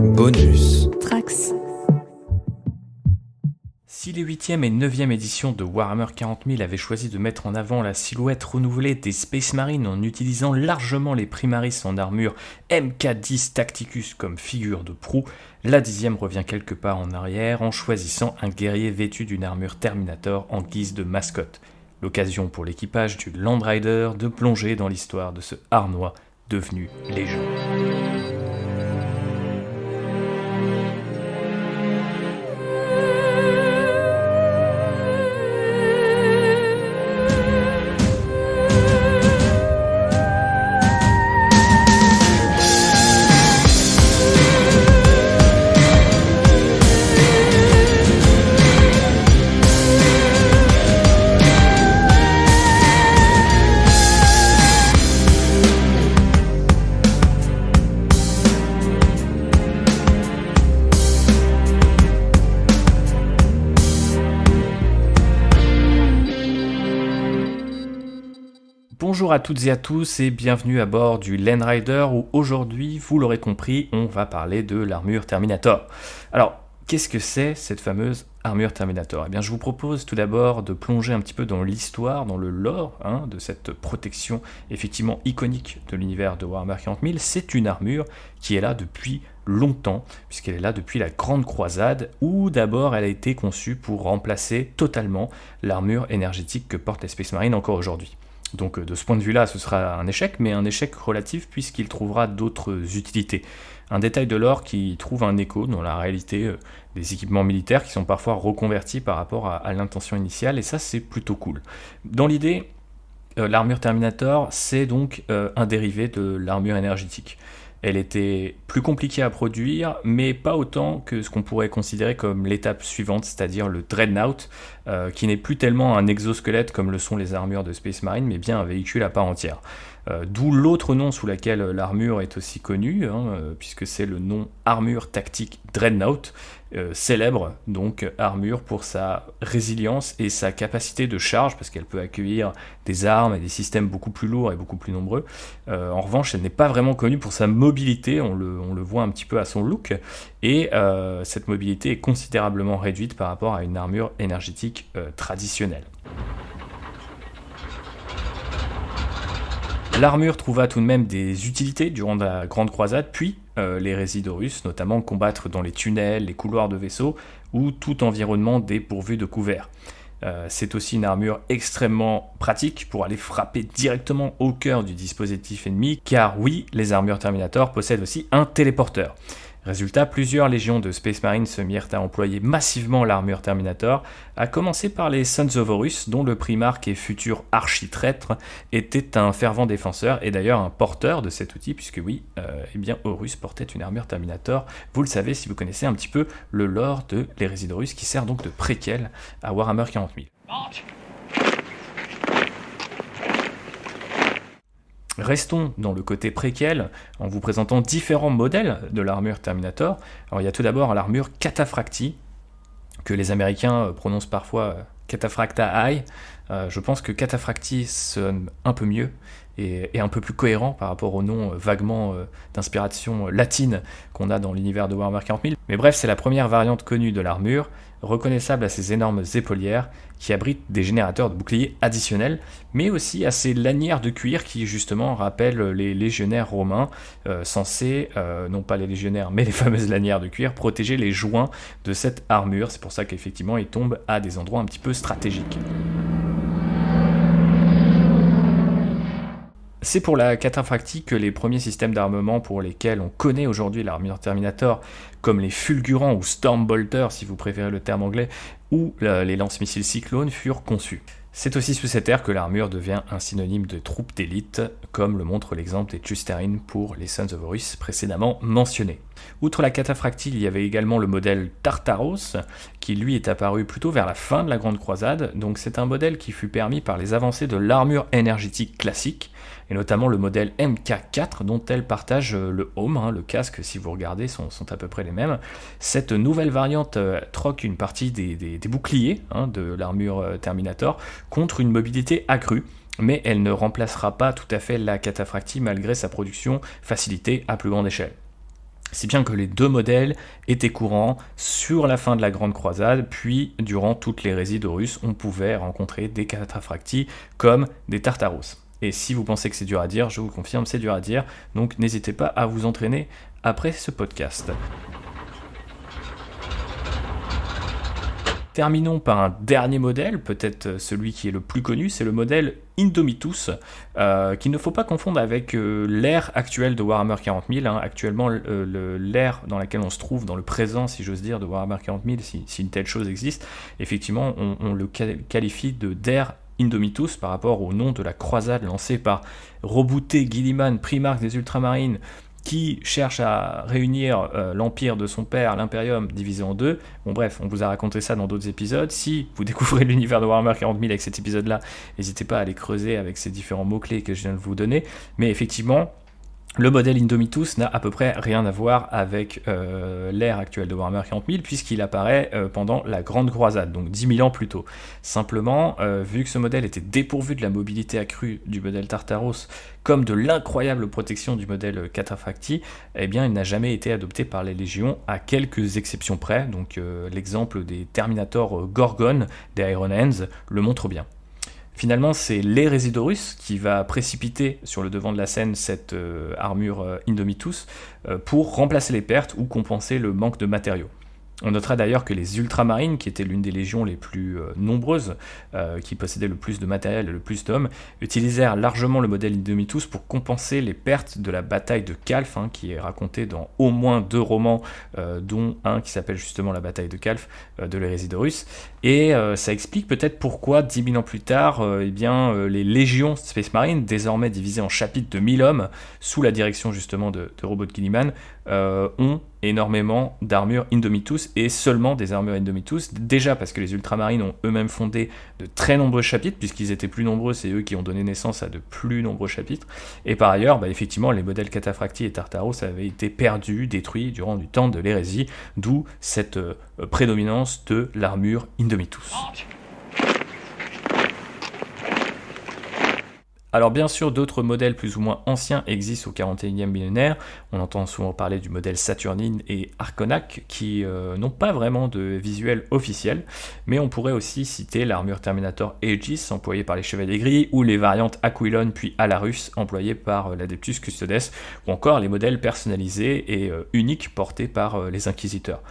Bonus. Trax. Si les 8e et 9e éditions de Warhammer 40 000 avaient choisi de mettre en avant la silhouette renouvelée des Space Marines en utilisant largement les Primaris en armure MK10 Tacticus comme figure de proue, la 10e revient quelque part en arrière en choisissant un guerrier vêtu d'une armure Terminator en guise de mascotte. L'occasion pour l'équipage du Land Rider de plonger dans l'histoire de ce harnois devenu légende. Bonjour à toutes et à tous et bienvenue à bord du Land Rider où aujourd'hui, vous l'aurez compris, on va parler de l'armure Terminator. Alors, qu'est-ce que c'est cette fameuse armure Terminator ? Eh bien, je vous propose tout d'abord de plonger un petit peu dans l'histoire, dans le lore de cette protection effectivement iconique de l'univers de Warhammer 40 000. C'est une armure qui est là depuis longtemps, puisqu'elle est là depuis la Grande Croisade, où d'abord elle a été conçue pour remplacer totalement l'armure énergétique que portent les Space Marines encore aujourd'hui. Donc de ce point de vue-là, ce sera un échec, mais un échec relatif puisqu'il trouvera d'autres utilités. Un détail de lore qui trouve un écho dans la réalité des équipements militaires qui sont parfois reconvertis par rapport à l'intention initiale, et ça c'est plutôt cool. Dans l'idée, l'armure Terminator, c'est donc un dérivé de l'armure énergétique. Elle était plus compliquée à produire, mais pas autant que ce qu'on pourrait considérer comme l'étape suivante, c'est-à-dire le Dreadnought, qui n'est plus tellement un exosquelette comme le sont les armures de Space Marine, mais bien un véhicule à part entière. D'où l'autre nom sous lequel l'armure est aussi connue, puisque c'est le nom armure tactique Dreadnought, célèbre donc armure pour sa résilience et sa capacité de charge, parce qu'elle peut accueillir des armes et des systèmes beaucoup plus lourds et beaucoup plus nombreux. En revanche, elle n'est pas vraiment connue pour sa mobilité, on le voit un petit peu à son look, et cette mobilité est considérablement réduite par rapport à une armure énergétique traditionnelle. L'armure trouva tout de même des utilités durant la Grande Croisade, puis l'hérésie d'Horus, notamment combattre dans les tunnels, les couloirs de vaisseaux, ou tout environnement dépourvu de couverts. C'est aussi une armure extrêmement pratique pour aller frapper directement au cœur du dispositif ennemi, car oui, les armures Terminator possèdent aussi un téléporteur. Résultat, plusieurs légions de Space Marines se mirent à employer massivement l'armure Terminator, à commencer par les Sons of Horus, dont le primarque et futur architraître était un fervent défenseur et d'ailleurs un porteur de cet outil, puisque oui, Horus portait une armure Terminator. Vous le savez si vous connaissez un petit peu le lore de l'hérésie d'Horus, qui sert donc de préquel à Warhammer 40 000. Restons dans le côté préquel en vous présentant différents modèles de l'armure Terminator. Alors il y a tout d'abord l'armure Cataphractii, que les Américains prononcent parfois Cataphracta Eye. Je pense que Cataphractii sonne un peu mieux et un peu plus cohérent par rapport au nom vaguement d'inspiration latine qu'on a dans l'univers de Warhammer 40 000. Mais bref, c'est la première variante connue de l'armure, reconnaissable à ses énormes épaulières qui abritent des générateurs de boucliers additionnels, mais aussi à ses lanières de cuir qui justement rappellent les légionnaires romains, censés, non pas les légionnaires, mais les fameuses lanières de cuir, protéger les joints de cette armure. C'est pour ça qu'effectivement ils tombent à des endroits un petit peu stratégiques. C'est pour la Cataphractii que les premiers systèmes d'armement pour lesquels on connaît aujourd'hui l'armure Terminator, comme les Fulgurants ou Stormbolter si vous préférez le terme anglais, ou les lance-missiles Cyclone furent conçus. C'est aussi sous cette ère que l'armure devient un synonyme de troupe d'élite, comme le montre l'exemple des Tusterines pour les Sons of Horus précédemment mentionnés. Outre la Cataphractii, il y avait également le modèle Tartaros, qui lui est apparu plutôt vers la fin de la Grande Croisade, donc c'est un modèle qui fut permis par les avancées de l'armure énergétique classique, et notamment le modèle MK4 dont elle partage le home, le casque si vous regardez sont à peu près les mêmes. Cette nouvelle variante troque une partie des boucliers de l'armure Terminator contre une mobilité accrue, mais elle ne remplacera pas tout à fait la Cataphractii malgré sa production facilitée à plus grande échelle. Si bien que les deux modèles étaient courants sur la fin de la Grande Croisade, puis durant toute l'hérésie d'Horus, on pouvait rencontrer des cataphractii comme des Tartaros. Et si vous pensez que c'est dur à dire, je vous confirme, c'est dur à dire, donc n'hésitez pas à vous entraîner après ce podcast. Terminons par un dernier modèle, peut-être celui qui est le plus connu, c'est le modèle Indomitus, qu'il ne faut pas confondre avec l'ère actuelle de Warhammer 40 000. Actuellement, l'ère dans laquelle on se trouve, dans le présent, si j'ose dire, de Warhammer 40 000, si une telle chose existe, effectivement, on le qualifie d'ère Indomitus par rapport au nom de la croisade lancée par Roboute Guilliman, Primarque des Ultramarines, qui cherche à réunir l'empire de son père, l'Imperium, divisé en deux. Bon bref, on vous a raconté ça dans d'autres épisodes. Si vous découvrez l'univers de Warhammer 40 000 avec cet épisode-là, n'hésitez pas à aller creuser avec ces différents mots-clés que je viens de vous donner. Mais effectivement, le modèle Indomitus n'a à peu près rien à voir avec l'ère actuelle de Warhammer 40 000 puisqu'il apparaît pendant la Grande Croisade, donc 10 000 ans plus tôt. Simplement, vu que ce modèle était dépourvu de la mobilité accrue du modèle Tartaros, comme de l'incroyable protection du modèle Cataphractii, eh bien, il n'a jamais été adopté par les légions à quelques exceptions près, donc l'exemple des Terminator Gorgon des Iron Hands le montre bien. Finalement, c'est l'hérésie d'Horus qui va précipiter sur le devant de la scène cette armure Indomitus pour remplacer les pertes ou compenser le manque de matériaux. On notera d'ailleurs que les Ultramarines, qui étaient l'une des légions les plus nombreuses, qui possédaient le plus de matériel et le plus d'hommes, utilisèrent largement le modèle Indomitus pour compenser les pertes de la bataille de Calf, qui est racontée dans au moins 2 romans, dont un qui s'appelle justement la bataille de Calf, de l'hérésie d'Horus. Et ça explique peut-être pourquoi, 10 000 ans plus tard, les légions Space Marine, désormais divisées en chapitres de 1000 hommes, sous la direction justement de Roboute Guilliman, ont énormément d'armures Indomitus et seulement des armures Indomitus, déjà parce que les Ultramarines ont eux-mêmes fondé de très nombreux chapitres, puisqu'ils étaient plus nombreux, c'est eux qui ont donné naissance à de plus nombreux chapitres, et par ailleurs, effectivement, les modèles Cataphractii et Tartaros avaient été perdus, détruits durant du temps de l'hérésie, d'où cette prédominance de l'armure Indomitus. Alors bien sûr, d'autres modèles plus ou moins anciens existent au 41e millénaire. On entend souvent parler du modèle Saturnine et Arconac, qui n'ont pas vraiment de visuel officiel, mais on pourrait aussi citer l'armure Terminator Aegis, employée par les Chevaliers Gris, ou les variantes Aquilon puis Alarus, employées par l'Adeptus Custodes, ou encore les modèles personnalisés et uniques portés par les Inquisiteurs.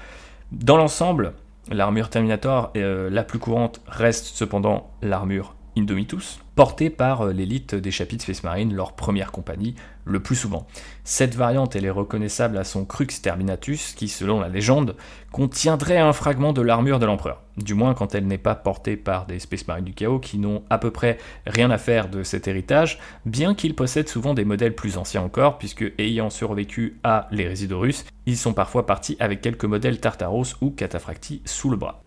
Dans l'ensemble, l'armure Terminator la plus courante reste cependant l'armure Indomitus, portée par l'élite des chapitres Space Marine, leur première compagnie, le plus souvent. Cette variante, elle est reconnaissable à son Crux Terminatus, qui, selon la légende, contiendrait un fragment de l'armure de l'empereur. Du moins quand elle n'est pas portée par des Space Marines du chaos qui n'ont à peu près rien à faire de cet héritage, bien qu'ils possèdent souvent des modèles plus anciens encore, puisque ayant survécu à l'hérésie d'Horus, ils sont parfois partis avec quelques modèles Tartaros ou Cataphractii sous le bras.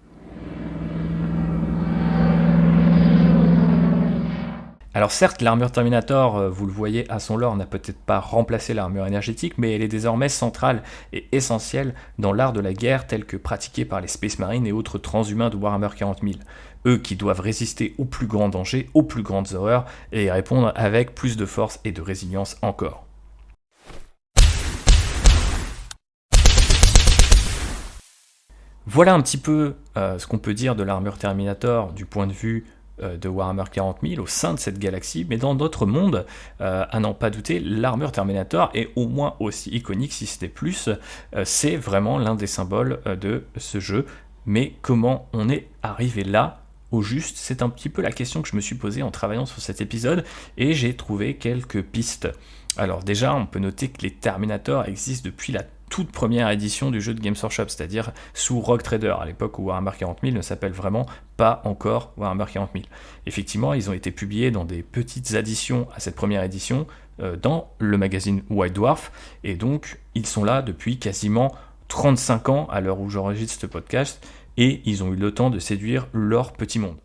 Alors certes, l'armure Terminator, vous le voyez à son lore, n'a peut-être pas remplacé l'armure énergétique, mais elle est désormais centrale et essentielle dans l'art de la guerre tel que pratiqué par les Space Marines et autres transhumains de Warhammer 40 000. Eux qui doivent résister aux plus grands dangers, aux plus grandes horreurs, et y répondre avec plus de force et de résilience encore. Voilà un petit peu ce qu'on peut dire de l'armure Terminator du point de vue de Warhammer 40 000 au sein de cette galaxie, mais dans d'autres mondes, à n'en pas douter, l'armure Terminator est au moins aussi iconique, si ce n'est plus, c'est vraiment l'un des symboles de ce jeu, mais comment on est arrivé là au juste, c'est un petit peu la question que je me suis posée en travaillant sur cet épisode, et j'ai trouvé quelques pistes. Alors déjà, on peut noter que les Terminators existent depuis la toute première édition du jeu de Games Workshop, c'est-à-dire sous Rogue Trader, à l'époque où Warhammer 40 000 ne s'appelle vraiment pas encore Warhammer 40 000. Effectivement, ils ont été publiés dans des petites additions à cette première édition, dans le magazine White Dwarf, et donc ils sont là depuis quasiment 35 ans à l'heure où j'enregistre ce podcast, et ils ont eu le temps de séduire leur petit monde.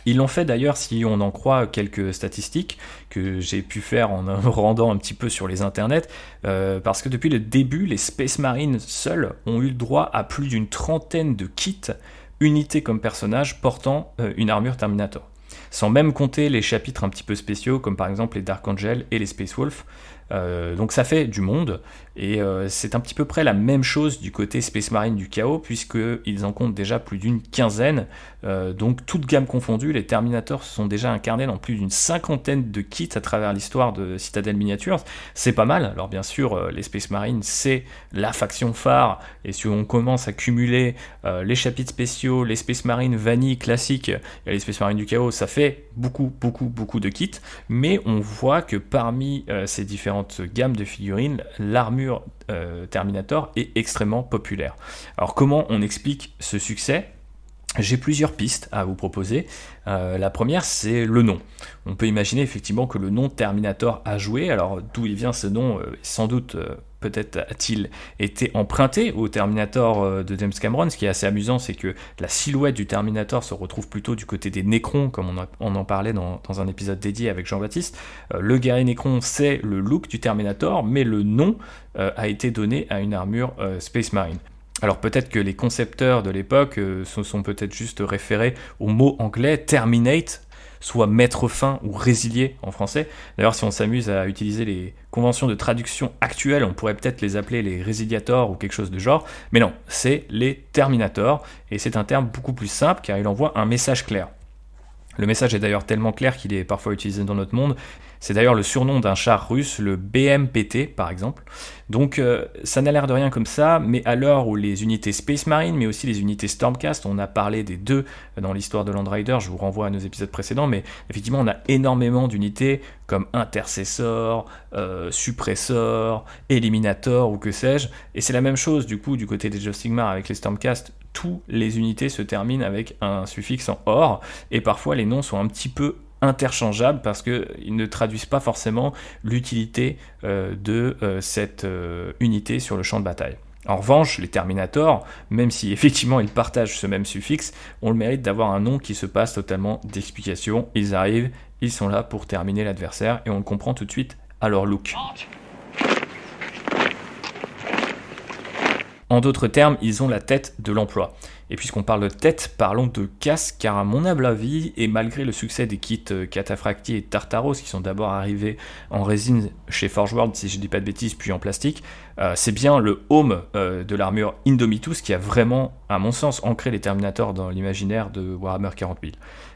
Ils l'ont fait d'ailleurs, si on en croit quelques statistiques que j'ai pu faire en me rendant un petit peu sur les internets, parce que depuis le début, les Space Marines seuls ont eu le droit à plus d'une trentaine de kits, unités comme personnages portant une armure Terminator. sans même compter les chapitres un petit peu spéciaux, comme par exemple les Dark Angel et les Space Wolf. Donc ça fait du monde, et c'est un petit peu près la même chose du côté Space Marine du Chaos, puisqu'ils en comptent déjà plus d'une quinzaine, donc toute gamme confondue, les Terminators se sont déjà incarnés dans plus d'une cinquantaine de kits à travers l'histoire de Citadel Miniatures. C'est pas mal. Alors bien sûr, les Space Marines, c'est la faction phare, et si on commence à cumuler les chapitres spéciaux, les Space Marines vanille classiques et les Space Marines du Chaos, ça fait beaucoup de kits, mais on voit que parmi ces différentes gammes de figurines, l'armure Terminator est extrêmement populaire. Alors comment on explique ce succès ? J'ai plusieurs pistes à vous proposer. La première, c'est le nom. On peut imaginer effectivement que le nom Terminator a joué. Alors d'où il vient ce nom, sans doute, peut-être a-t-il été emprunté au Terminator de James Cameron. Ce qui est assez amusant, c'est que la silhouette du Terminator se retrouve plutôt du côté des Necrons, comme on en parlait dans un épisode dédié avec Jean-Baptiste. Le guerrier Necron, c'est le look du Terminator, mais le nom a été donné à une armure Space Marine. Alors peut-être que les concepteurs de l'époque se sont peut-être juste référés au mot anglais terminate, soit mettre fin ou résilier en français. D'ailleurs, si on s'amuse à utiliser les conventions de traduction actuelles, on pourrait peut-être les appeler les résiliators ou quelque chose de genre. Mais non, c'est les terminators, et c'est un terme beaucoup plus simple car il envoie un message clair. Le message est d'ailleurs tellement clair qu'il est parfois utilisé dans notre monde. C'est d'ailleurs le surnom d'un char russe, le BMPT par exemple. Donc ça n'a l'air de rien comme ça, mais à l'heure où les unités Space Marine, mais aussi les unités Stormcast, on a parlé des deux dans l'histoire de Land Rider, je vous renvoie à nos épisodes précédents, mais effectivement on a énormément d'unités comme Intercessor, Suppressor, Eliminator ou que sais-je, et c'est la même chose du coup du côté des Age of Sigmar avec les Stormcast. Toutes les unités se terminent avec un suffixe en or, et parfois les noms sont un petit peu interchangeables parce qu'ils ne traduisent pas forcément l'utilité de cette unité sur le champ de bataille. En revanche, les Terminators, même si effectivement ils partagent ce même suffixe, ont le mérite d'avoir un nom qui se passe totalement d'explication. Ils arrivent, ils sont là pour terminer l'adversaire, et on le comprend tout de suite à leur look. En d'autres termes, ils ont la tête de l'emploi. Et puisqu'on parle de tête, parlons de casque, car à mon humble avis, et malgré le succès des kits Cataphractii et Tartaros, qui sont d'abord arrivés en résine chez Forge World, si je dis pas de bêtises, puis en plastique, c'est bien le home de l'armure Indomitus qui a vraiment, à mon sens, ancré les Terminators dans l'imaginaire de Warhammer 40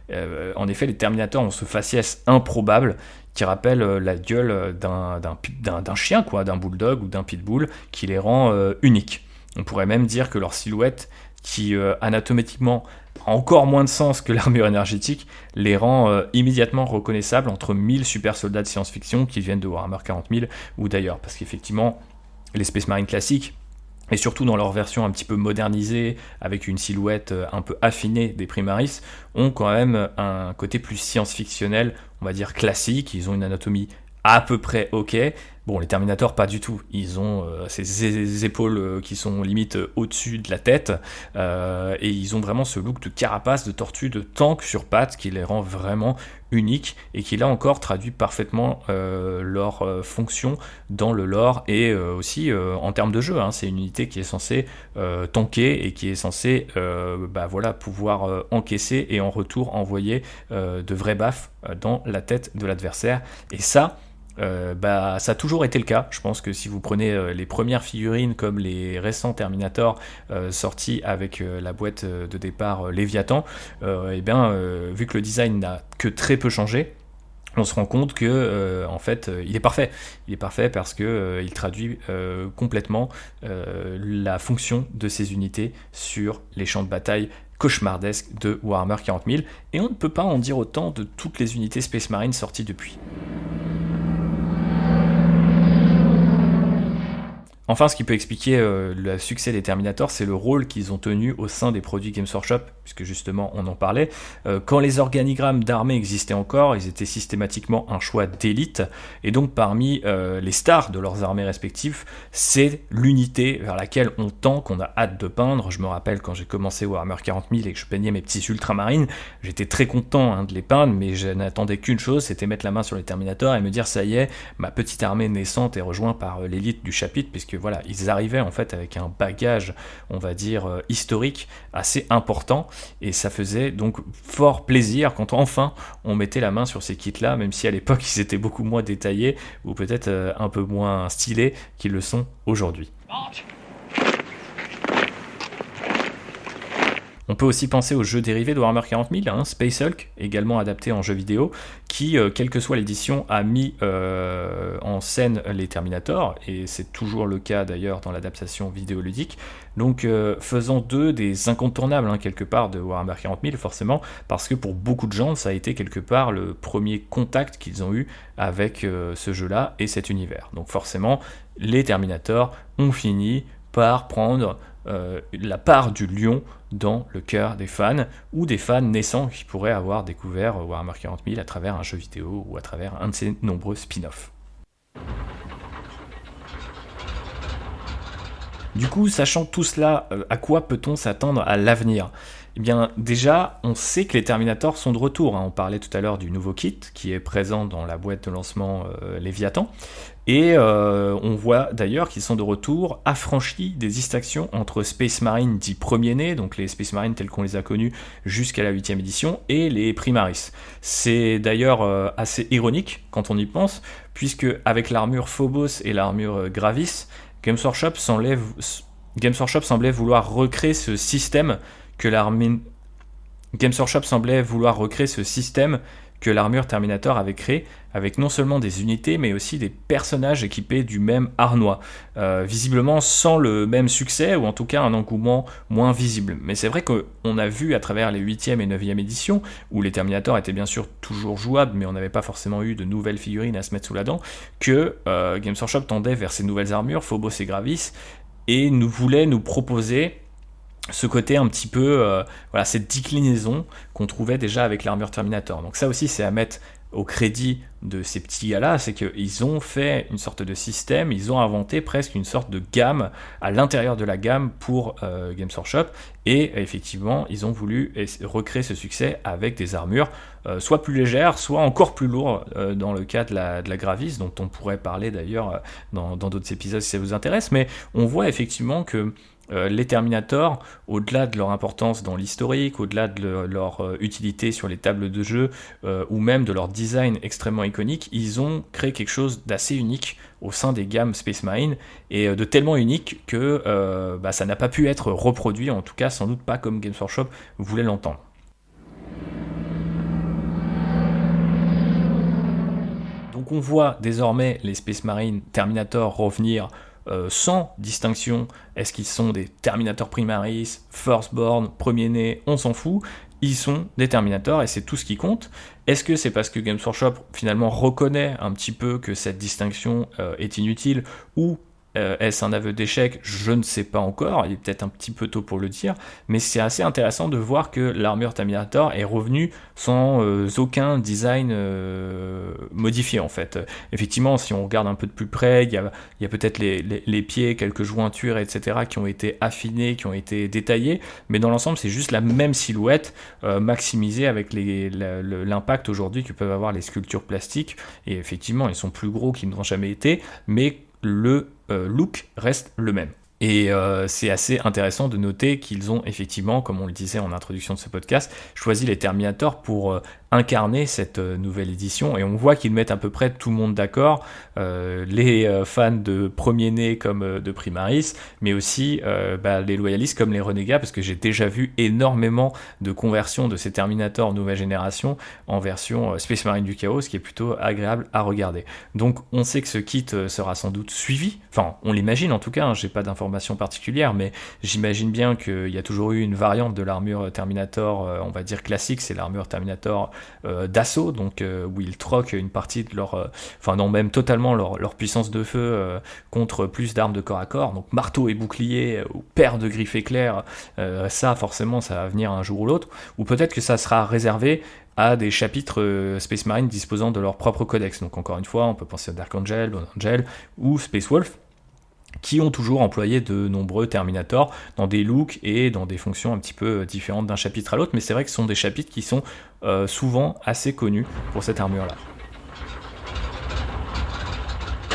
000. En effet, les Terminators ont ce faciès improbable qui rappelle la gueule d'un chien, quoi, d'un bulldog ou d'un pitbull, qui les rend uniques. On pourrait même dire que leur silhouette, qui anatomiquement a encore moins de sens que l'armure énergétique, les rend immédiatement reconnaissables entre 1000 super soldats de science-fiction qui viennent de Warhammer 40 000 ou d'ailleurs, parce qu'effectivement, les Space Marines classiques, et surtout dans leur version un petit peu modernisée, avec une silhouette un peu affinée des Primaris, ont quand même un côté plus science-fictionnel, on va dire classique. Ils ont une anatomie à peu près ok. Bon, les Terminators, pas du tout. Ils ont ces épaules qui sont limite au-dessus de la tête, et ils ont vraiment ce look de carapace, de tortue, de tank sur pattes qui les rend vraiment uniques, et qui là encore traduit parfaitement leur fonction dans le lore, et aussi en termes de jeu. C'est une unité qui est censée tanker, et qui est censée pouvoir encaisser et en retour envoyer de vrais baffes dans la tête de l'adversaire. Et ça a toujours été le cas. Je pense que si vous prenez les premières figurines comme les récents Terminator sortis avec la boîte de départ Léviathan, vu que le design n'a que très peu changé, on se rend compte que en fait il est parfait. Il est parfait parce que il traduit complètement la fonction de ces unités sur les champs de bataille cauchemardesques de Warhammer 40 000, et on ne peut pas en dire autant de toutes les unités Space Marine sorties depuis. Enfin, ce qui peut expliquer le succès des Terminators, c'est le rôle qu'ils ont tenu au sein des produits Games Workshop, puisque justement on en parlait. Quand les organigrammes d'armées existaient encore, ils étaient systématiquement un choix d'élite, et donc parmi les stars de leurs armées respectives, c'est l'unité vers laquelle on tend, qu'on a hâte de peindre. Je me rappelle quand j'ai commencé Warhammer 40 000 et que je peignais mes petits ultramarines, j'étais très content de les peindre, mais je n'attendais qu'une chose, c'était mettre la main sur les Terminators et me dire ça y est, ma petite armée naissante est rejointe par l'élite du chapitre, puisque puisque voilà, ils arrivaient en fait avec un bagage, on va dire, historique assez important, et ça faisait donc fort plaisir quand enfin on mettait la main sur ces kits-là, même si à l'époque ils étaient beaucoup moins détaillés, ou peut-être un peu moins stylés qu'ils le sont aujourd'hui. On peut aussi penser aux jeux dérivés de Warhammer 40 000, Space Hulk, également adapté en jeu vidéo, qui, quelle que soit l'édition, a mis en scène les Terminators, et c'est toujours le cas d'ailleurs dans l'adaptation vidéoludique, donc faisant d'eux des incontournables, quelque part, de Warhammer 40 000, forcément, parce que pour beaucoup de gens, ça a été quelque part le premier contact qu'ils ont eu avec ce jeu-là et cet univers. Donc forcément, les Terminators ont fini par prendre la part du lion dans le cœur des fans, ou des fans naissants qui pourraient avoir découvert Warhammer 40 000 à travers un jeu vidéo ou à travers un de ses nombreux spin-offs. Du coup, sachant tout cela, à quoi peut-on s'attendre à l'avenir ? Eh bien, déjà, on sait que les Terminators sont de retour. On parlait tout à l'heure du nouveau kit qui est présent dans la boîte de lancement Léviathan. Et on voit d'ailleurs qu'ils sont de retour affranchis des distinctions entre Space Marine dits premiers-nés, donc les Space Marines tels qu'on les a connus jusqu'à la 8e édition, et les Primaris. C'est d'ailleurs assez ironique quand on y pense, puisque avec l'armure Phobos et l'armure Gravis, Games Workshop semblait vouloir recréer ce système que l'armure Terminator avait créé, avec non seulement des unités, mais aussi des personnages équipés du même harnois. Visiblement sans le même succès, ou en tout cas un engouement moins visible. Mais c'est vrai qu'on a vu à travers les 8e et 9e éditions, où les Terminators étaient bien sûr toujours jouables, mais on n'avait pas forcément eu de nouvelles figurines à se mettre sous la dent, que Games Workshop tendait vers ces nouvelles armures, Phobos et Gravis, et voulait nous proposer ce côté un petit peu, cette déclinaison qu'on trouvait déjà avec l'armure Terminator. Donc ça aussi, c'est à mettre au crédit de ces petits gars-là, c'est qu'ils ont fait une sorte de système, ils ont inventé presque une sorte de gamme à l'intérieur de la gamme pour Games Workshop, et effectivement, ils ont voulu recréer ce succès avec des armures soit plus légères, soit encore plus lourdes dans le cas de la Gravis, dont on pourrait parler d'ailleurs dans d'autres épisodes si ça vous intéresse, mais on voit effectivement que les Terminators, au-delà de leur importance dans l'historique, au-delà de leur utilité sur les tables de jeu, ou même de leur design extrêmement iconique, ils ont créé quelque chose d'assez unique au sein des gammes Space Marine, et de tellement unique que ça n'a pas pu être reproduit, en tout cas sans doute pas comme Games Workshop voulait l'entendre. Donc on voit désormais les Space Marine Terminator revenir sans distinction. Est-ce qu'ils sont des Terminator Primaris, Firstborn, Premier-Né, on s'en fout, ils sont des Terminators et c'est tout ce qui compte. Est-ce que c'est parce que Games Workshop finalement reconnaît un petit peu que cette distinction est inutile, ou est-ce un aveu d'échec? Je ne sais pas encore, il est peut-être un petit peu tôt pour le dire, mais c'est assez intéressant de voir que l'armure Terminator est revenue sans aucun design modifié en fait. Effectivement, si on regarde un peu de plus près, il y a peut-être les pieds, quelques jointures, etc. qui ont été affinés, qui ont été détaillés, mais dans l'ensemble c'est juste la même silhouette maximisée avec l'impact aujourd'hui que peuvent avoir les sculptures plastiques, et effectivement ils sont plus gros qu'ils n'ont jamais été, mais le look reste le même. Et c'est assez intéressant de noter qu'ils ont effectivement, comme on le disait en introduction de ce podcast, choisi les Terminators pour incarner cette nouvelle édition, et on voit qu'ils mettent à peu près tout le monde d'accord, les fans de Premier-Né comme de Primaris, mais aussi les loyalistes comme les renégats, parce que j'ai déjà vu énormément de conversions de ces Terminators nouvelle génération en version Space Marine du Chaos, qui est plutôt agréable à regarder. Donc on sait que ce kit sera sans doute suivi, enfin on l'imagine en tout cas, j'ai pas d'informations particulières, mais j'imagine bien qu'il y a toujours eu une variante de l'armure Terminator, on va dire classique, c'est l'armure Terminator d'assaut, donc où ils troquent une partie de leur, même totalement leur puissance de feu contre plus d'armes de corps à corps, donc marteau et bouclier ou paire de griffes éclairs, ça forcément ça va venir un jour ou l'autre, ou peut-être que ça sera réservé à des chapitres Space Marine disposant de leur propre codex. Donc encore une fois, on peut penser à Dark Angel, Bone Angel ou Space Wolf, qui ont toujours employé de nombreux Terminators dans des looks et dans des fonctions un petit peu différentes d'un chapitre à l'autre, mais c'est vrai que ce sont des chapitres qui sont souvent assez connus pour cette armure-là.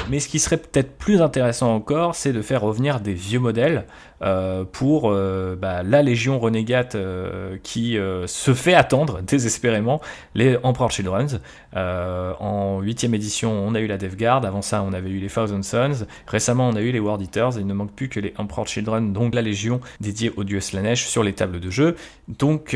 Mais ce qui serait peut-être plus intéressant encore, c'est de faire revenir des vieux modèles pour la Légion Renegade qui se fait attendre désespérément, les Emperor Children. En 8ème édition, on a eu la Death Guard, avant ça on avait eu les Thousand Sons, récemment on a eu les War Eaters, et il ne manque plus que les Emperor Children, donc la Légion dédiée au dieu Slanesh sur les tables de jeu. Donc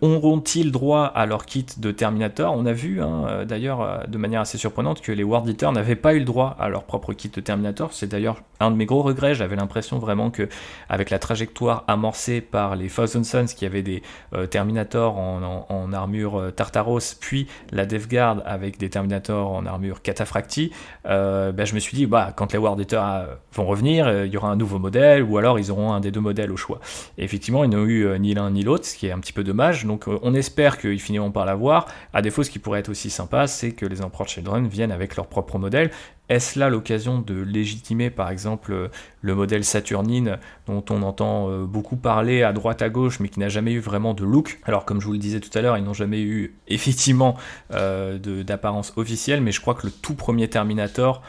auront-ils droit à leur kit de Terminator? On a vu d'ailleurs de manière assez surprenante que les War Eaters n'avaient pas eu le droit à leur propre kit de Terminator. C'est d'ailleurs un de mes gros regrets. J'avais l'impression vraiment que avec la trajectoire amorcée par les Thousand Sons qui avaient des Terminator en armure Tartaros, puis la Death Guard avec des Terminator en armure Cataphracti, je me suis dit quand les War Eaters vont revenir, il y aura un nouveau modèle, ou alors ils auront un des deux modèles au choix. Et effectivement, ils n'ont eu ni l'un ni l'autre, ce qui est un petit peu dommage. Donc on espère qu'ils finiront par l'avoir. À défaut, ce qui pourrait être aussi sympa, c'est que les Emperor Children viennent avec leur propre modèle. Est-ce là l'occasion de légitimer par exemple le modèle Saturnine dont on entend beaucoup parler à droite à gauche mais qui n'a jamais eu vraiment de look? Alors comme je vous le disais tout à l'heure, ils n'ont jamais eu effectivement d'apparence officielle, mais je crois que le tout premier Terminator,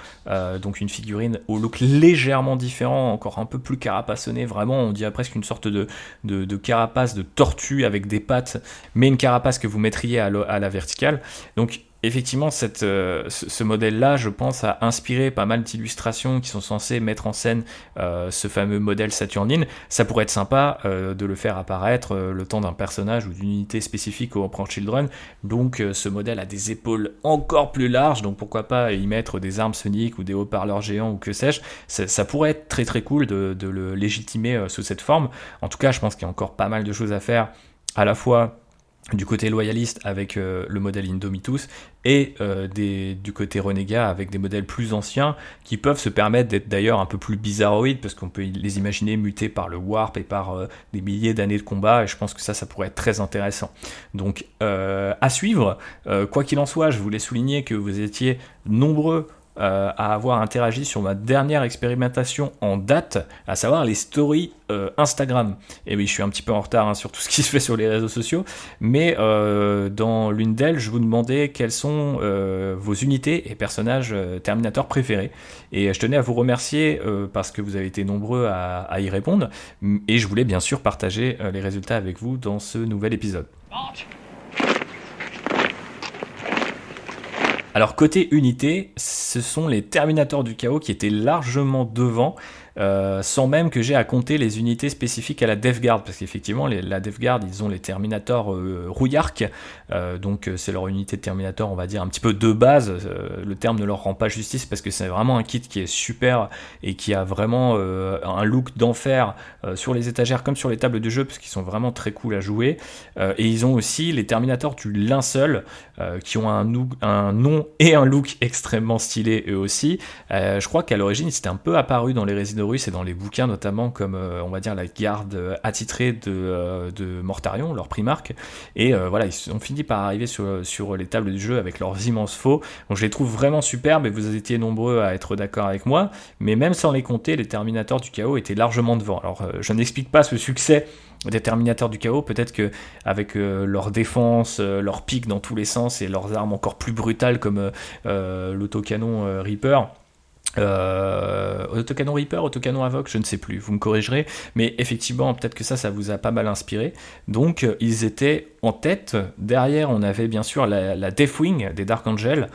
donc une figurine au look légèrement différent, encore un peu plus carapassonné, vraiment on dirait presque une sorte de carapace de tortue avec des pattes, mais une carapace que vous mettriez à la verticale. Donc effectivement, ce modèle-là, je pense, a inspiré pas mal d'illustrations qui sont censées mettre en scène ce fameux modèle Saturnine. Ça pourrait être sympa de le faire apparaître le temps d'un personnage ou d'une unité spécifique au Emperor Children. Donc ce modèle a des épaules encore plus larges, donc pourquoi pas y mettre des armes soniques ou des haut-parleurs géants ou que sais-je. Ça pourrait être très très cool de le légitimer sous cette forme. En tout cas, je pense qu'il y a encore pas mal de choses à faire, à la fois du côté loyaliste avec le modèle Indomitus et du côté renégat avec des modèles plus anciens qui peuvent se permettre d'être d'ailleurs un peu plus bizarroïdes parce qu'on peut les imaginer mutés par le warp et par des milliers d'années de combat, et je pense que ça pourrait être très intéressant. Donc à suivre, quoi qu'il en soit, je voulais souligner que vous étiez nombreux à avoir interagi sur ma dernière expérimentation en date, à savoir les stories Instagram. Et oui, je suis un petit peu en retard sur tout ce qui se fait sur les réseaux sociaux, mais dans l'une d'elles, je vous demandais quelles sont vos unités et personnages Terminator préférés. Et je tenais à vous remercier parce que vous avez été nombreux à y répondre, et je voulais bien sûr partager les résultats avec vous dans ce nouvel épisode. Alors côté unité, ce sont les Terminators du Chaos qui étaient largement devant, sans même que j'ai à compter les unités spécifiques à la Death Guard, parce qu'effectivement la Death Guard, ils ont les Terminators rouillarques, donc c'est leur unité de Terminator, on va dire un petit peu de base. Le terme ne leur rend pas justice parce que c'est vraiment un kit qui est super et qui a vraiment un look d'enfer sur les étagères comme sur les tables de jeu, parce qu'ils sont vraiment très cool à jouer. Et ils ont aussi les Terminators du linceul qui ont un nom et un look extrêmement stylé eux aussi. Je crois qu'à l'origine c'était un peu apparu dans les Resident Russe et dans les bouquins notamment comme on va dire la garde attitrée de Mortarion, leur primarque, et voilà, ils ont fini par arriver sur les tables du jeu avec leurs immenses faux. Donc je les trouve vraiment superbes et vous étiez nombreux à être d'accord avec moi, mais même sans les compter, les Terminators du Chaos étaient largement devant. Alors je n'explique pas ce succès des Terminators du Chaos, peut-être que avec leur défense, leur pique dans tous les sens et leurs armes encore plus brutales comme l'autocanon Reaper, autocanon Reaper, autocanon Avoc, je ne sais plus, vous me corrigerez, mais effectivement peut-être que ça vous a pas mal inspiré. Donc ils étaient en tête. Derrière on avait bien sûr la Deathwing des Dark Angel,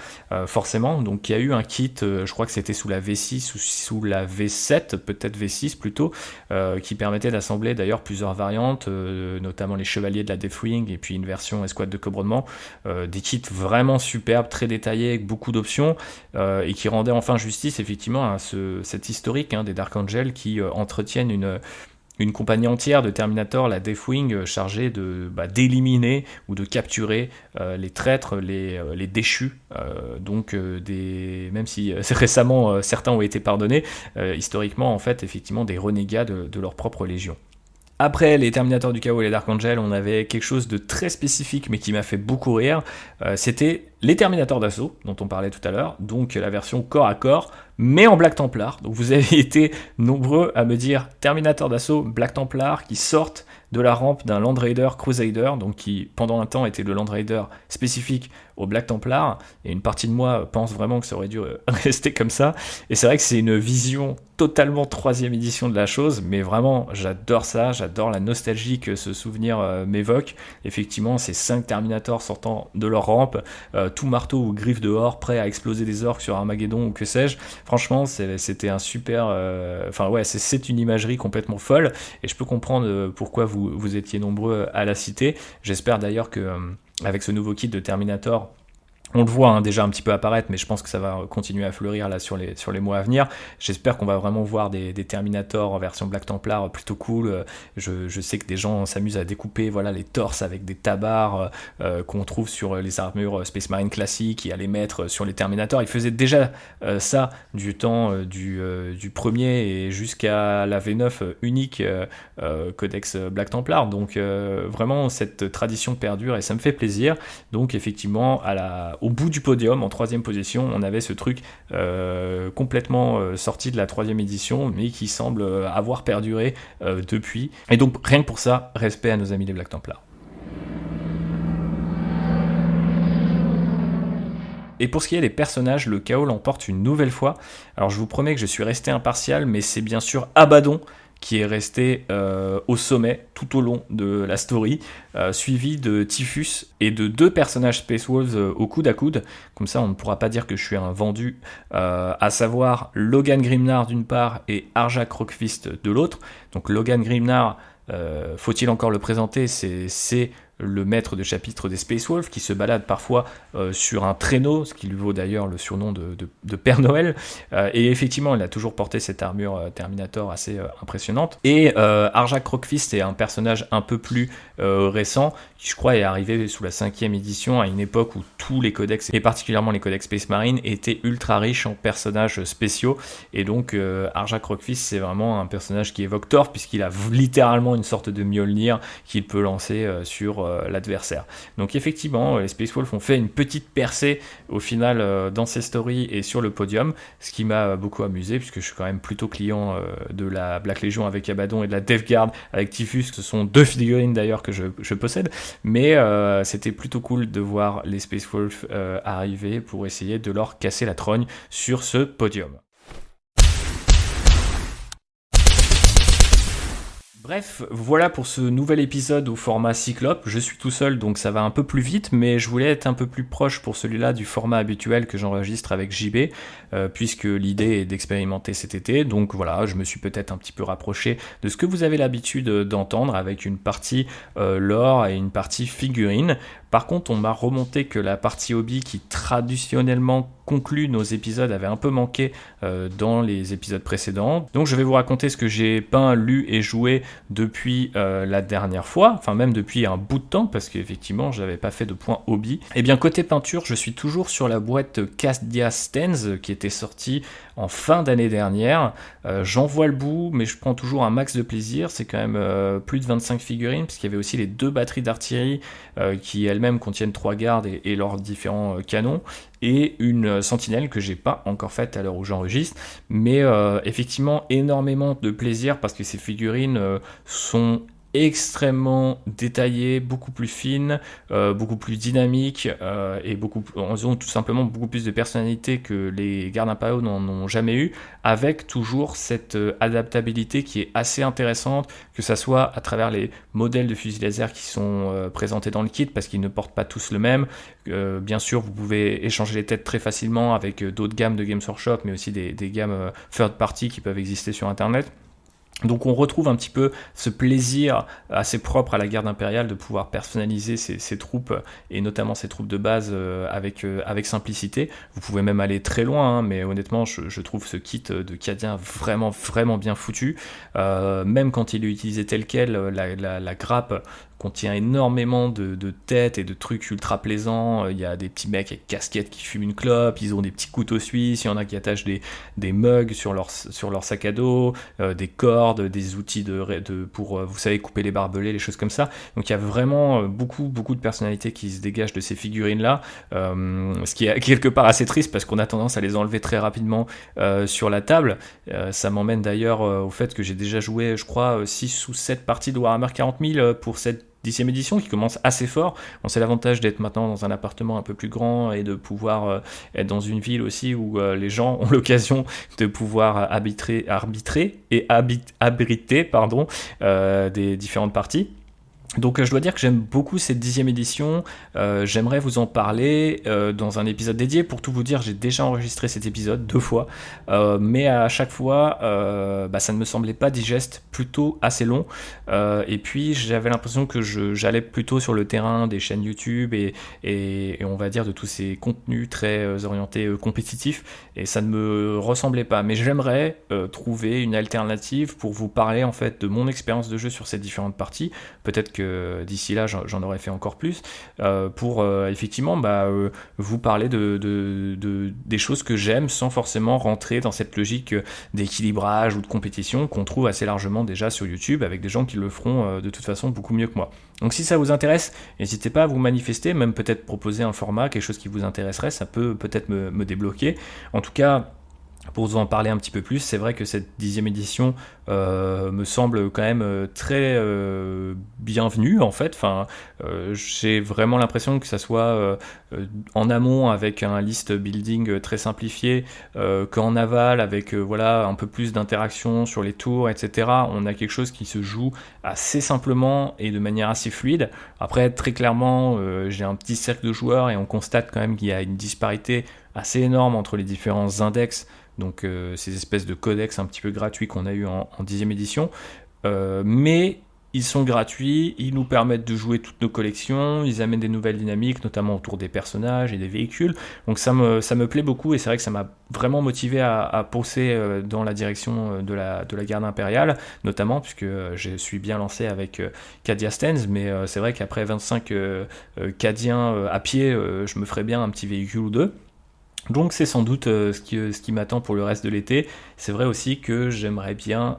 forcément, donc il y a eu un kit, je crois que c'était sous la V6 ou sous la V7, peut-être V6 plutôt, qui permettait d'assembler d'ailleurs plusieurs variantes, notamment les chevaliers de la Deathwing et puis une version escouade de commandement, des kits vraiment superbes, très détaillés avec beaucoup d'options, et qui rendaient enfin justice effectivement à cet historique des Dark Angel qui entretiennent une compagnie entière de Terminator, la Deathwing, chargée d'éliminer ou de capturer les traîtres, les déchus, même si récemment certains ont été pardonnés, historiquement en fait effectivement des renégats de leur propre légion. Après les Terminators du Chaos et les Dark Angel, on avait quelque chose de très spécifique mais qui m'a fait beaucoup rire, c'était les Terminators d'assaut, dont on parlait tout à l'heure, donc la version corps à corps, mais en Black Templar. Donc vous avez été nombreux à me dire Terminator d'assaut, Black Templar, qui sortent de la rampe d'un Land Raider Crusader, donc qui pendant un temps était le Land Raider spécifique au Black Templar, et une partie de moi pense vraiment que ça aurait dû rester comme ça, et c'est vrai que c'est une vision totalement 3e édition de la chose, mais vraiment j'adore ça, j'adore la nostalgie que ce souvenir m'évoque. Effectivement, ces 5 Terminators sortant de leur rampe, tout marteau ou griffe dehors, prêts à exploser des orques sur Armageddon ou que sais-je. Franchement, c'était un super... c'est une imagerie complètement folle, et je peux comprendre pourquoi vous étiez nombreux à la citer. J'espère d'ailleurs que avec ce nouveau kit de Terminator, on le voit déjà un petit peu apparaître, mais je pense que ça va continuer à fleurir là sur les mois à venir. J'espère qu'on va vraiment voir des Terminators en version Black Templar plutôt cool. Je sais que des gens s'amusent à découper les torses avec des tabards qu'on trouve sur les armures Space Marine classiques et à les mettre sur les Terminators. Ils faisaient déjà ça du temps du premier et jusqu'à la V9 unique Codex Black Templar. Donc vraiment cette tradition perdure et ça me fait plaisir. Donc effectivement au bout du podium, en 3e position, on avait ce truc complètement sorti de la 3e édition, mais qui semble avoir perduré depuis. Et donc, rien que pour ça, respect à nos amis les Black Templars. Et pour ce qui est des personnages, le chaos l'emporte une nouvelle fois. Alors je vous promets que je suis resté impartial, mais c'est bien sûr Abaddon qui est resté au sommet tout au long de la story, suivi de Typhus et de 2 personnages Space Wolves au coude à coude. Comme ça, on ne pourra pas dire que je suis un vendu, à savoir Logan Grimnar d'une part et Arja Croakfist de l'autre. Donc Logan Grimnar, faut-il encore le présenter, c'est le maître de chapitre des Space Wolves, qui se balade parfois sur un traîneau, ce qui lui vaut d'ailleurs le surnom de Père Noël, et effectivement il a toujours porté cette armure Terminator assez impressionnante. Et Arja Croakfist est un personnage un peu plus récent, qui je crois est arrivé sous la 5e édition, à une époque où tous les codex, et particulièrement les codex Space Marine, étaient ultra riches en personnages spéciaux, et donc Arja Croakfist c'est vraiment un personnage qui évoque Thor, puisqu'il a littéralement une sorte de Mjolnir qu'il peut lancer sur l'adversaire. Donc effectivement, les Space Wolves ont fait une petite percée au final dans ces stories et sur le podium, ce qui m'a beaucoup amusé, puisque je suis quand même plutôt client de la Black Legion avec Abaddon et de la Death Guard avec Typhus, ce sont 2 figurines d'ailleurs que je possède, mais c'était plutôt cool de voir les Space Wolves arriver pour essayer de leur casser la trogne sur ce podium. Bref, voilà pour ce nouvel épisode au format Cyclope. Je suis tout seul, donc ça va un peu plus vite, mais je voulais être un peu plus proche pour celui-là du format habituel que j'enregistre avec JB, puisque l'idée est d'expérimenter cet été. Donc voilà, je me suis peut-être un petit peu rapproché de ce que vous avez l'habitude d'entendre, avec une partie lore et une partie figurine. Par contre, on m'a remonté que la partie hobby qui traditionnellement conclut nos épisodes avait un peu manqué dans les épisodes précédents. Donc je vais vous raconter ce que j'ai peint, lu et joué depuis la dernière fois, enfin même depuis un bout de temps, parce qu'effectivement j'avais pas fait de point hobby. Et bien côté peinture, je suis toujours sur la boîte Casdia Stens qui était sortie en fin d'année dernière. J'en vois le bout, mais je prends toujours un max de plaisir. C'est quand même plus de 25 figurines, puisqu'il y avait aussi les 2 batteries d'artillerie qui elles-mêmes contiennent 3 gardes et leurs différents canons, et une sentinelle que j'ai pas encore faite à l'heure où j'enregistre, mais effectivement énormément de plaisir, parce que ces figurines sont extrêmement détaillées, beaucoup plus fines, beaucoup plus dynamiques, et elles ont tout simplement beaucoup plus de personnalité que les gardes impériaux n'en ont jamais eu, avec toujours cette adaptabilité qui est assez intéressante, que ça soit à travers les modèles de fusils laser qui sont présentés dans le kit, parce qu'ils ne portent pas tous le même. Bien sûr, vous pouvez échanger les têtes très facilement avec d'autres gammes de Games Workshop, mais aussi des gammes third party qui peuvent exister sur internet. Donc on retrouve un petit peu ce plaisir assez propre à la garde impériale de pouvoir personnaliser ses troupes, et notamment ses troupes de base avec simplicité. Vous pouvez même aller très loin, mais honnêtement je trouve ce kit de Cadien vraiment bien foutu. Même quand il est utilisé tel quel, la grappe contient énormément de têtes et de trucs ultra plaisants. Il y a des petits mecs avec casquettes qui fument une clope, ils ont des petits couteaux suisses, il y en a qui attachent des mugs sur leur sac à dos, des cordes, des outils pour, vous savez, couper les barbelés, les choses comme ça. Donc il y a vraiment beaucoup de personnalités qui se dégagent de ces figurines-là, ce qui est quelque part assez triste parce qu'on a tendance à les enlever très rapidement sur la table. Ça m'emmène d'ailleurs au fait que j'ai déjà joué, je crois, 6 ou 7 parties de Warhammer 40 000 pour cette 10e édition qui commence assez fort. Bon, c'est l'avantage d'être maintenant dans un appartement un peu plus grand et de pouvoir être dans une ville aussi où les gens ont l'occasion de pouvoir arbitrer et abriter des différentes parties. Donc je dois dire que j'aime beaucoup cette 10e édition, j'aimerais vous en parler dans un épisode dédié. Pour tout vous dire, j'ai déjà enregistré cet épisode 2 fois, mais à chaque fois ça ne me semblait pas digeste, plutôt assez long, et puis j'avais l'impression que j'allais plutôt sur le terrain des chaînes YouTube et on va dire de tous ces contenus très orientés compétitifs, et ça ne me ressemblait pas. Mais j'aimerais trouver une alternative pour vous parler en fait de mon expérience de jeu sur ces différentes parties. Peut-être que d'ici là j'en aurais fait encore plus pour effectivement vous parler des choses que j'aime sans forcément rentrer dans cette logique d'équilibrage ou de compétition qu'on trouve assez largement déjà sur YouTube avec des gens qui le feront de toute façon beaucoup mieux que moi. Donc si ça vous intéresse, n'hésitez pas à vous manifester, même peut-être proposer un format, quelque chose qui vous intéresserait, ça peut peut-être me débloquer. En tout cas, pour vous en parler un petit peu plus, c'est vrai que cette 10e édition me semble quand même très bienvenue en fait. J'ai vraiment l'impression que ça soit en amont avec un list building très simplifié, qu'en aval avec un peu plus d'interaction sur les tours, etc. On a quelque chose qui se joue assez simplement et de manière assez fluide. Après, très clairement, j'ai un petit cercle de joueurs et on constate quand même qu'il y a une disparité assez énorme entre les différents index, donc ces espèces de codex un petit peu gratuits qu'on a eu en 10e édition, mais ils sont gratuits, ils nous permettent de jouer toutes nos collections, ils amènent des nouvelles dynamiques, notamment autour des personnages et des véhicules, donc ça me plaît beaucoup, et c'est vrai que ça m'a vraiment motivé à pousser dans la direction de la garde impériale, notamment puisque je suis bien lancé avec Cadia Stens, mais c'est vrai qu'après 25 Cadiens à pied, je me ferais bien un petit véhicule ou deux. Donc c'est sans doute ce qui m'attend pour le reste de l'été. C'est vrai aussi que j'aimerais bien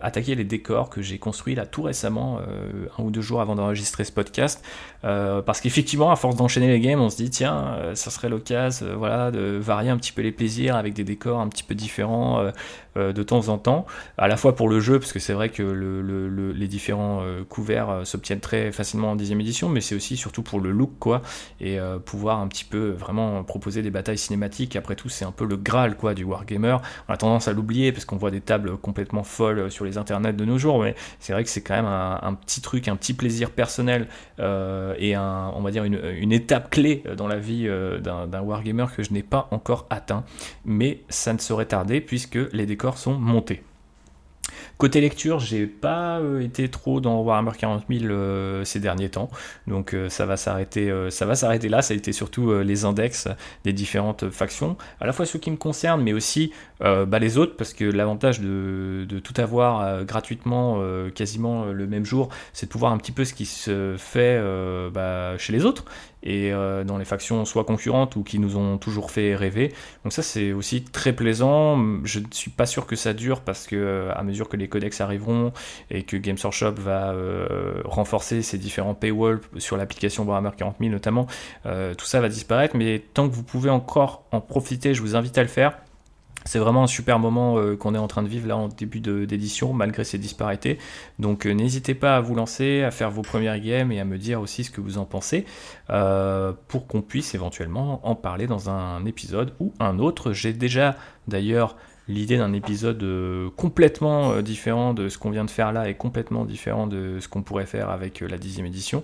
attaquer les décors que j'ai construits là tout récemment, 1 ou 2 jours avant d'enregistrer ce podcast, parce qu'effectivement à force d'enchaîner les games on se dit tiens ça serait l'occasion de varier un petit peu les plaisirs avec des décors un petit peu différents de temps en temps, à la fois pour le jeu parce que c'est vrai que les différents couverts s'obtiennent très facilement en 10e édition, mais c'est aussi surtout pour le look et pouvoir un petit peu vraiment proposer des batailles cinématiques. Après tout c'est un peu le Graal du Wargamer. On a tendance à l'oublier parce qu'on voit des tables complètement folles sur les internets de nos jours, mais c'est vrai que c'est quand même un petit truc, un petit plaisir personnel et on va dire une étape clé dans la vie d'un Wargamer que je n'ai pas encore atteint, mais ça ne saurait tarder puisque les décors sont montés. Côté lecture, j'ai pas été trop dans Warhammer 40 000 ces derniers temps, donc ça va s'arrêter là. Ça a été surtout les index des différentes factions, à la fois ceux qui me concernent, mais aussi les autres, parce que l'avantage de tout avoir gratuitement quasiment le même jour, c'est de pouvoir un petit peu ce qui se fait chez les autres, et dans les factions soit concurrentes ou qui nous ont toujours fait rêver. Donc ça c'est aussi très plaisant. Je ne suis pas sûr que ça dure parce que à mesure que les codex arriveront et que Games Workshop va renforcer ses différents paywalls sur l'application Warhammer 40 000 notamment, tout ça va disparaître, mais tant que vous pouvez encore en profiter, je vous invite à le faire. C'est vraiment un super moment qu'on est en train de vivre là en début d'édition, malgré ces disparités. Donc n'hésitez pas à vous lancer, à faire vos premières games et à me dire aussi ce que vous en pensez, pour qu'on puisse éventuellement en parler dans un épisode ou un autre. J'ai déjà d'ailleurs l'idée d'un épisode complètement différent de ce qu'on vient de faire là et complètement différent de ce qu'on pourrait faire avec la 10e édition,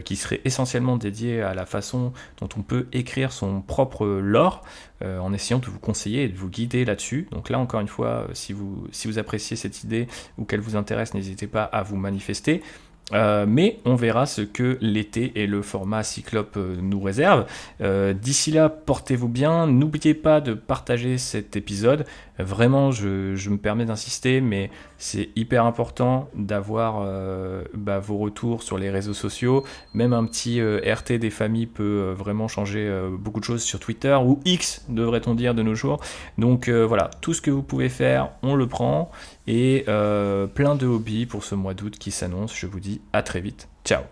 qui serait essentiellement dédié à la façon dont on peut écrire son propre lore, en essayant de vous conseiller et de vous guider là-dessus. Donc là encore une fois, si vous appréciez cette idée ou qu'elle vous intéresse, n'hésitez pas à vous manifester. Mais on verra ce que l'été et le format Cyclope nous réservent. D'ici là, portez-vous bien. N'oubliez pas de partager cet épisode. Vraiment, je me permets d'insister, mais c'est hyper important d'avoir vos retours sur les réseaux sociaux. Même un petit RT des familles peut vraiment changer beaucoup de choses sur Twitter, ou X, devrait-on dire de nos jours. Donc voilà, tout ce que vous pouvez faire, on le prend. Et plein de hobbies pour ce mois d'août qui s'annonce. Je vous dis à très vite. Ciao.